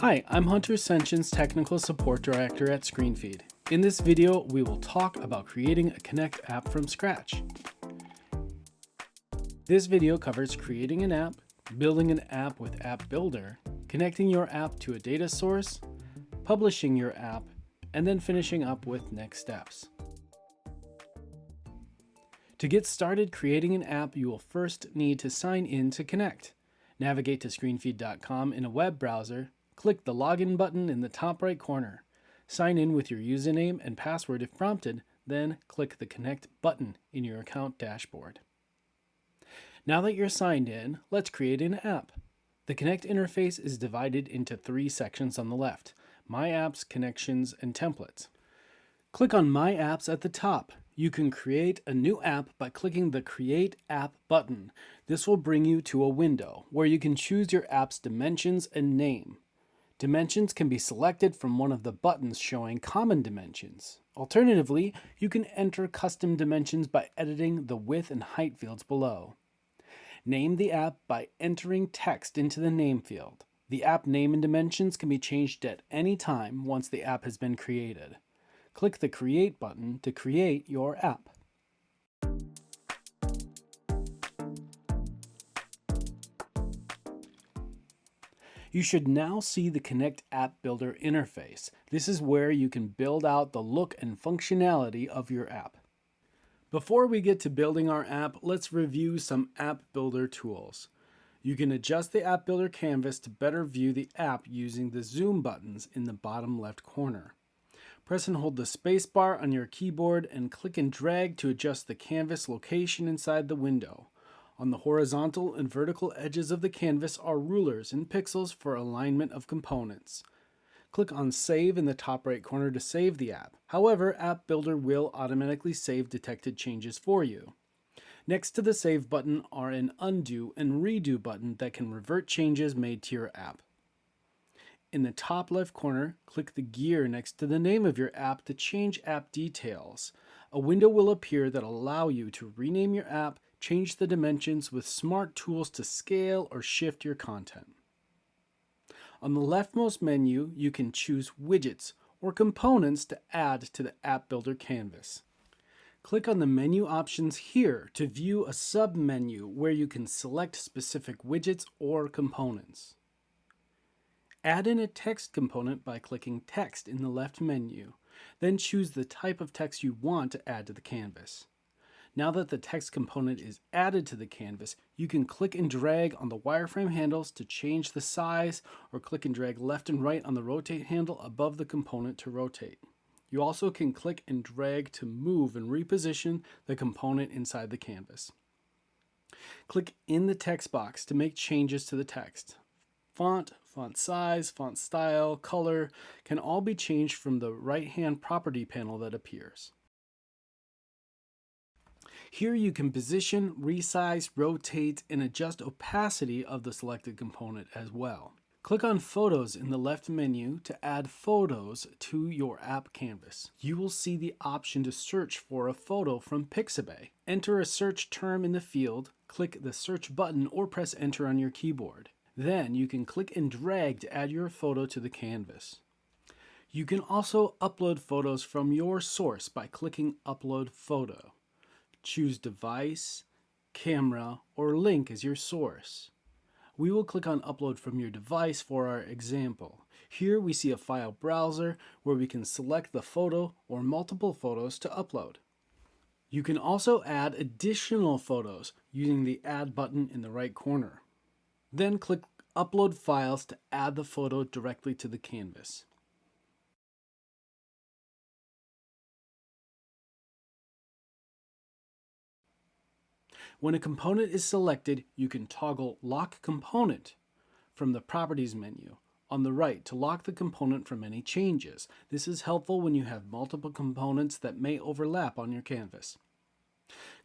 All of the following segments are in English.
Hi, I'm Hunter Senshin's Technical Support Director at Screenfeed. In this video, we will talk about creating a Connect app from scratch. This video covers creating an app, building an app with App Builder, connecting your app to a data source, publishing your app, and then finishing up with next steps. To get started creating an app, you will first need to sign in to Connect. Navigate to screenfeed.com in a web browser. Click the Login button in the top right corner. Sign in with your username and password if prompted, then click the Connect button in your account dashboard. Now that you're signed in, let's create an app. The Connect interface is divided into three sections on the left: My Apps, Connections, and Templates. Click on My Apps at the top. You can create a new app by clicking the Create App button. This will bring you to a window where you can choose your app's dimensions and name. Dimensions can be selected from one of the buttons showing common dimensions. Alternatively, you can enter custom dimensions by editing the width and height fields below. Name the app by entering text into the name field. The app name and dimensions can be changed at any time once the app has been created. Click the Create button to create your app. You should now see the Connect App Builder interface. This is where you can build out the look and functionality of your app. Before we get to building our app, let's review some App Builder tools. You can adjust the App Builder canvas to better view the app using the zoom buttons in the bottom left corner. Press and hold the spacebar on your keyboard and click and drag to adjust the canvas location inside the window. On the horizontal and vertical edges of the canvas are rulers and pixels for alignment of components. Click on Save in the top right corner to save the app. However, App Builder will automatically save detected changes for you. Next to the Save button are an Undo and Redo button that can revert changes made to your app. In the top left corner, click the gear next to the name of your app to change app details. A window will appear that will allow you to rename your app, change the dimensions with smart tools to scale or shift your content. On the leftmost menu, you can choose widgets or components to add to the App Builder canvas. Click on the menu options here to view a sub-menu where you can select specific widgets or components. Add in a text component by clicking Text in the left menu. Then choose the type of text you want to add to the canvas. Now that the text component is added to the canvas, you can click and drag on the wireframe handles to change the size, or click and drag left and right on the rotate handle above the component to rotate. You also can click and drag to move and reposition the component inside the canvas. Click in the text box to make changes to the text. Font, font size, font style, color can all be changed from the right-hand property panel that appears. Here you can position, resize, rotate, and adjust opacity of the selected component as well. Click on Photos in the left menu to add photos to your app canvas. You will see the option to search for a photo from Pixabay. Enter a search term in the field, click the search button or press enter on your keyboard. Then you can click and drag to add your photo to the canvas. You can also upload photos from your source by clicking Upload Photo. Choose Device, Camera, or Link as your source. We will click on Upload from your device for our example. Here we see a file browser where we can select the photo or multiple photos to upload. You can also add additional photos using the Add button in the right corner. Then click Upload Files to add the photo directly to the canvas. When a component is selected, you can toggle Lock Component from the Properties menu on the right to lock the component from any changes. This is helpful when you have multiple components that may overlap on your canvas.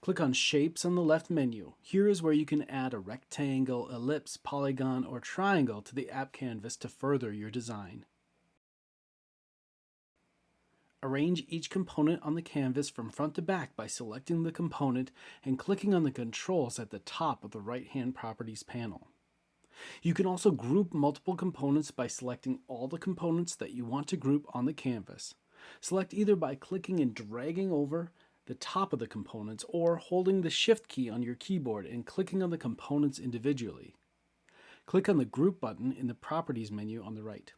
Click on Shapes on the left menu. Here is where you can add a rectangle, ellipse, polygon, or triangle to the app canvas to further your design. Arrange each component on the canvas from front to back by selecting the component and clicking on the controls at the top of the right-hand Properties panel. You can also group multiple components by selecting all the components that you want to group on the canvas. Select either by clicking and dragging over the top of the components or holding the Shift key on your keyboard and clicking on the components individually. Click on the Group button in the Properties menu on the right.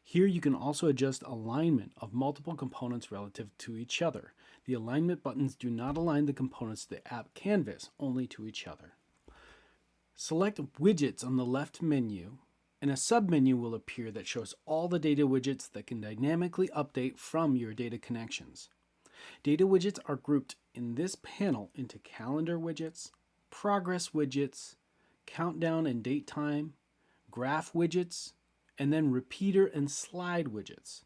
Here you can also adjust alignment of multiple components relative to each other. The alignment buttons do not align the components to the app canvas, only to each other. Select Widgets on the left menu, and a submenu will appear that shows all the data widgets that can dynamically update from your data connections. Data widgets are grouped in this panel into calendar widgets, progress widgets, countdown and date time, graph widgets, and then repeater and slide widgets.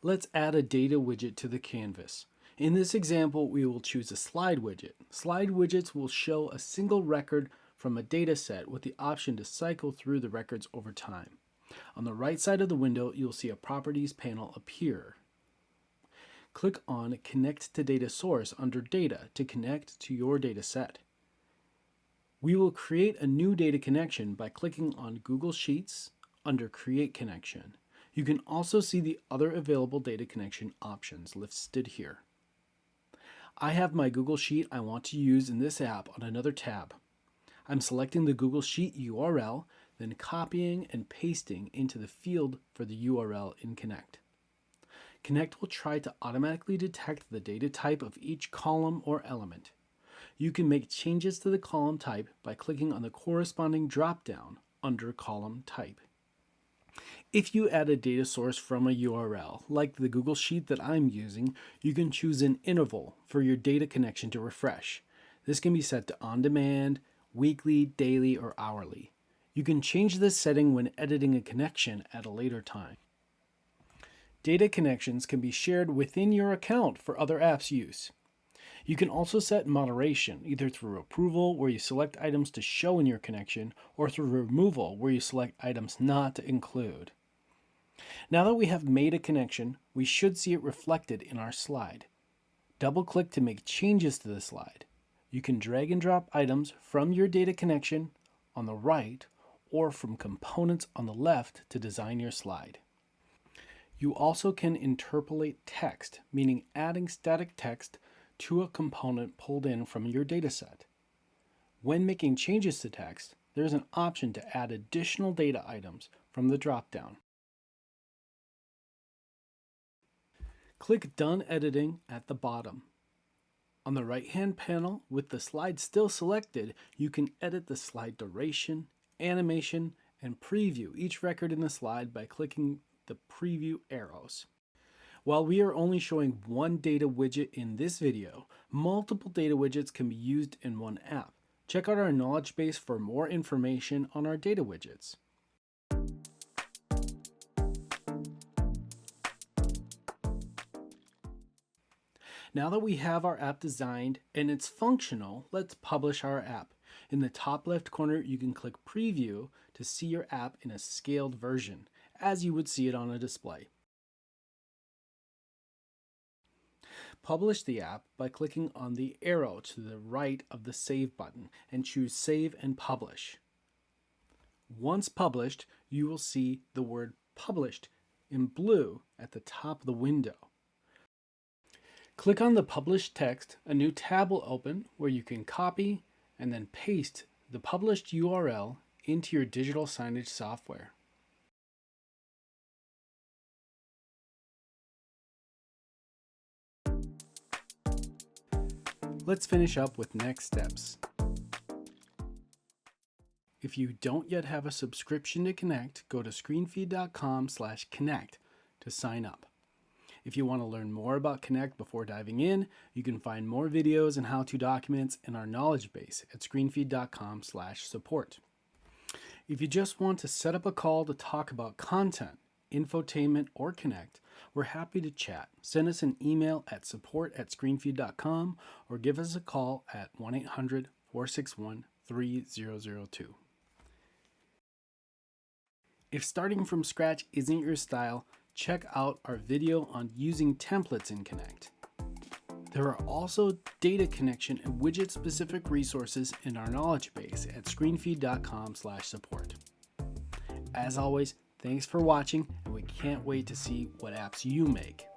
Let's add a data widget to the canvas. In this example, we will choose a slide widget. Slide widgets will show a single record from a data set with the option to cycle through the records over time. On the right side of the window, you'll see a Properties panel appear. Click on Connect to Data Source under Data to connect to your data set. We will create a new data connection by clicking on Google Sheets under Create Connection. You can also see the other available data connection options listed here. I have my Google Sheet I want to use in this app on another tab. I'm selecting the Google Sheet URL, then copying and pasting into the field for the URL in Connect. Connect will try to automatically detect the data type of each column or element. You can make changes to the column type by clicking on the corresponding drop-down under Column Type. If you add a data source from a URL, like the Google Sheet that I'm using, you can choose an interval for your data connection to refresh. This can be set to on-demand, weekly, daily, or hourly. You can change this setting when editing a connection at a later time. Data connections can be shared within your account for other apps' use. You can also set moderation, either through approval, where you select items to show in your connection, or through removal, where you select items not to include. Now that we have made a connection, we should see it reflected in our slide. Double-click to make changes to the slide. You can drag and drop items from your data connection on the right or from components on the left to design your slide. You also can interpolate text, meaning adding static text to a component pulled in from your dataset. When making changes to text, there's an option to add additional data items from the drop-down. Click Done Editing at the bottom. On the right-hand panel, with the slide still selected, you can edit the slide duration, animation, and preview each record in the slide by clicking the preview arrows. While we are only showing one data widget in this video, multiple data widgets can be used in one app. Check out our knowledge base for more information on our data widgets. Now that we have our app designed and it's functional, let's publish our app. In the top left corner, you can click Preview to see your app in a scaled version, as you would see it on a display. Publish the app by clicking on the arrow to the right of the Save button and choose Save and Publish. Once published, you will see the word Published in blue at the top of the window. Click on the published text. A new tab will open where you can copy and then paste the published URL into your digital signage software. Let's finish up with next steps. If you don't yet have a subscription to Connect, go to screenfeed.com/connect to sign up. If you want to learn more about Connect before diving in, you can find more videos and how-to documents in our knowledge base at screenfeed.com/support. If you just want to set up a call to talk about content, infotainment, or Connect, we're happy to chat. Send us an email at support@screenfeed.com or give us a call at 1-800-461-3002. If starting from scratch isn't your style, check out our video on using templates in Connect. There are also data connection and widget-specific resources in our knowledge base at screenfeed.com/support. As always, thanks for watching, and we can't wait to see what apps you make.